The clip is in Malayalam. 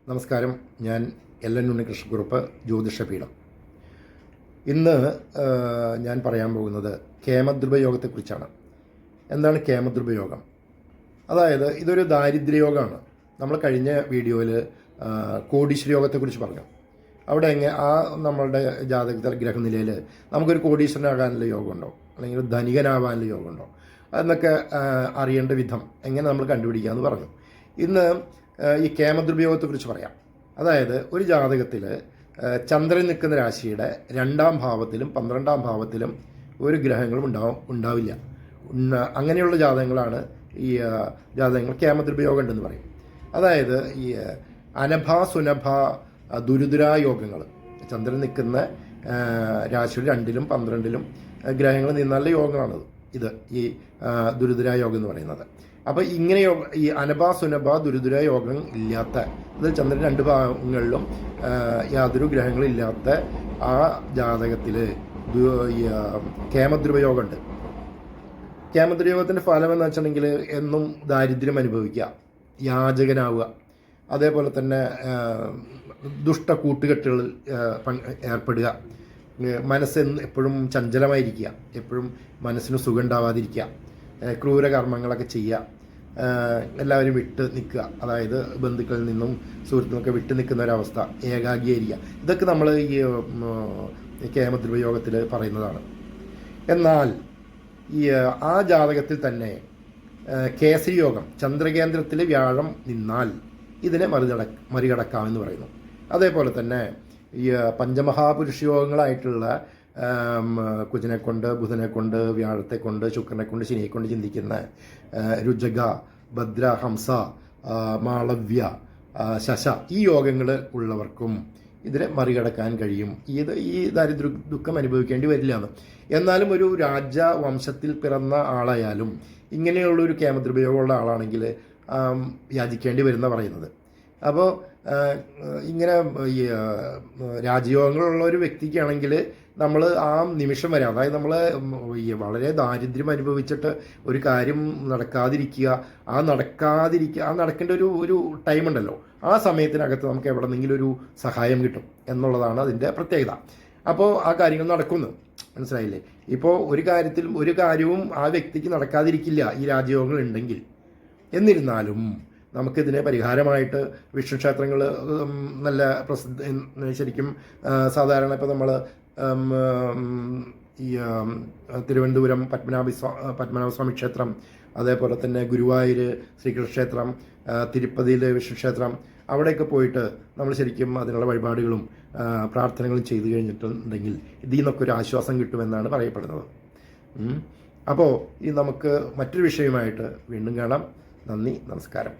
നമസ്കാരം. ഞാൻ LN ഉണ്ണികൃഷ്ണക്കുറുപ്പ്, ജ്യോതിഷപീഠം. ഇന്ന് ഞാൻ പറയാൻ പോകുന്നത് കേമദ്രുപയോഗത്തെക്കുറിച്ചാണ്. എന്താണ് കേമദ്രുപയോഗം? അതായത് ഇതൊരു ദാരിദ്ര്യയോഗമാണ്. നമ്മൾ കഴിഞ്ഞ വീഡിയോയിൽ കോടീശ്വര യോഗത്തെക്കുറിച്ച് പറഞ്ഞു. അവിടെ നമ്മളുടെ ജാതകത്തിലെ ഗ്രഹനിലയിൽ നമുക്കൊരു കോടീശ്വരനാകാനുള്ള യോഗമുണ്ടോ, അല്ലെങ്കിൽ ധനികനാവാനുള്ള യോഗമുണ്ടോ എന്നൊക്കെ അറിയേണ്ട വിധം എങ്ങനെ നമ്മൾ കണ്ടുപിടിക്കാമെന്ന് പറഞ്ഞു. ഇന്ന് ഈ കേമദ്രുപയോഗത്തെക്കുറിച്ച് പറയാം. അതായത് ഒരു ജാതകത്തിൽ ചന്ദ്രൻ നിൽക്കുന്ന രാശിയുടെ 2ാം ഭാവത്തിലും 12ാം ഭാവത്തിലും ഒരു ഗ്രഹങ്ങളും ഉണ്ടാവില്ല. അങ്ങനെയുള്ള ജാതകങ്ങളാണ് ഈ ജാതകങ്ങൾ കേമദ്രുപയോഗം ഉണ്ടെന്ന് പറയും. അതായത് ഈ അനഭ സുനഭ ദുരിതുരായോഗങ്ങൾ, ചന്ദ്രൻ നിൽക്കുന്ന രാശിയുടെ 2ലും 12ലും ഗ്രഹങ്ങൾ നിന്നുള്ള യോഗങ്ങളാണത്. ഈ ദുരിതുരായോഗം എന്ന് പറയുന്നത്. അപ്പോൾ ഇങ്ങനെ ഈ അനഭ സുനഭ ദുരിതുര യോഗം ഇല്ലാത്ത, അതിൽ ചന്ദ്രൻ 2 ഭാഗങ്ങളിലും യാതൊരു ഗ്രഹങ്ങളും ഇല്ലാത്ത ആ ജാതകത്തിൽ കേമദ്രുപയോഗമുണ്ട്. കേമദ്രുപയോഗത്തിൻ്റെ ഫലം എന്ന് വെച്ചിട്ടുണ്ടെങ്കിൽ എന്നും ദാരിദ്ര്യം അനുഭവിക്കുക, യാചകനാവുക, അതേപോലെ തന്നെ ദുഷ്ട കൂട്ടുകെട്ടുകളിൽ ഏർപ്പെടുക, മനസ്സ് എപ്പോഴും ചഞ്ചലമായിരിക്കുക, എപ്പോഴും മനസ്സിന് സുഖം ഉണ്ടാവാതിരിക്കുക, ക്രൂരകർമ്മങ്ങളൊക്കെ ചെയ്യുക, എല്ലാവരും വിട്ട് നിൽക്കുക, അതായത് ബന്ധുക്കളിൽ നിന്നും സുഹൃത്തുക്കളൊക്കെ വിട്ട് നിൽക്കുന്ന ഒരവസ്ഥ, ഏകാഗിയായിരിക്കുക. ഇതൊക്കെ നമ്മൾ ഈ കേമദ്രുപയോഗത്തിൽ പറയുന്നതാണ്. എന്നാൽ ഈ ആ ജാതകത്തിൽ തന്നെ കേസരി യോഗം, ചന്ദ്രകേന്ദ്രത്തിൽ വ്യാഴം നിന്നാൽ ഇതിനെ മറികടക്കാമെന്ന് പറയുന്നു. അതേപോലെ തന്നെ ഈ പഞ്ചമഹാപുരുഷ യോഗങ്ങളായിട്ടുള്ള കുജനെ കൊണ്ട്, ബുധനെ കൊണ്ട്, വ്യാഴത്തെ കൊണ്ട്, ശുക്രനെ കൊണ്ട്, ശനിയെ കൊണ്ട് ചിന്തിക്കുന്ന രുജഗ, ഭദ്ര, ഹംസ, മാളവ്യ, ശശ, ഈ യോഗങ്ങൾ ഉള്ളവർക്കും ഇതിനെ മറികടക്കാൻ കഴിയും. ഈ ദാരിദ്ര്യ ദുഃഖം അനുഭവിക്കേണ്ടി വരില്ല എന്ന്. എന്നാലും ഒരു രാജവംശത്തിൽ പിറന്ന ആളായാലും ഇങ്ങനെയുള്ളൊരു കേമദ്രുപയോഗമുള്ള ആളാണെങ്കിൽ യാചിക്കേണ്ടി വരുന്ന പറയുന്നത്. അപ്പോൾ ഇങ്ങനെ ഈ രാജയോഗങ്ങളുള്ള ഒരു വ്യക്തിക്കാണെങ്കിൽ നമ്മൾ ആ നിമിഷം വരെ, അതായത് നമ്മൾ വളരെ ദാരിദ്ര്യം അനുഭവിച്ചിട്ട് ഒരു കാര്യം നടക്കാതിരിക്കുക, നടക്കേണ്ട ഒരു ടൈമുണ്ടല്ലോ, ആ സമയത്തിനകത്ത് നമുക്ക് എവിടെന്നെങ്കിലും ഒരു സഹായം കിട്ടും എന്നുള്ളതാണ് അതിൻ്റെ പ്രത്യേകത. അപ്പോൾ ആ കാര്യങ്ങൾ നടക്കുന്നു, മനസ്സിലായില്ലേ? ഇപ്പോൾ ഒരു കാര്യവും ആ വ്യക്തിക്ക് നടക്കാതിരിക്കില്ല ഈ രാജയോഗങ്ങൾ ഉണ്ടെങ്കിൽ. എന്നിരുന്നാലും നമുക്കിതിന് പരിഹാരമായിട്ട് വിഷ്ണു ക്ഷേത്രങ്ങൾ നല്ല ശരിക്കും സാധാരണ ഇപ്പോൾ നമ്മൾ ഈ തിരുവനന്തപുരം പത്മനാഭസ്വാമി ക്ഷേത്രം, അതേപോലെ തന്നെ ഗുരുവായൂർ ശ്രീകൃഷ്ണക്ഷേത്രം, തിരുപ്പതിയിൽ വിഷ്ണു ക്ഷേത്രം, അവിടെയൊക്കെ പോയിട്ട് നമ്മൾ ശരിക്കും അതിനുള്ള വഴിപാടുകളും പ്രാർത്ഥനകളും ചെയ്തു കഴിഞ്ഞിട്ടുണ്ടെങ്കിൽ ഇതിൽ നിന്നൊക്കെ ഒരു ആശ്വാസം കിട്ടുമെന്നാണ് പറയപ്പെടുന്നത്. അപ്പോൾ നമുക്ക് മറ്റൊരു വിഷയമായിട്ട് വീണ്ടും കാണാം. നന്ദി, നമസ്കാരം.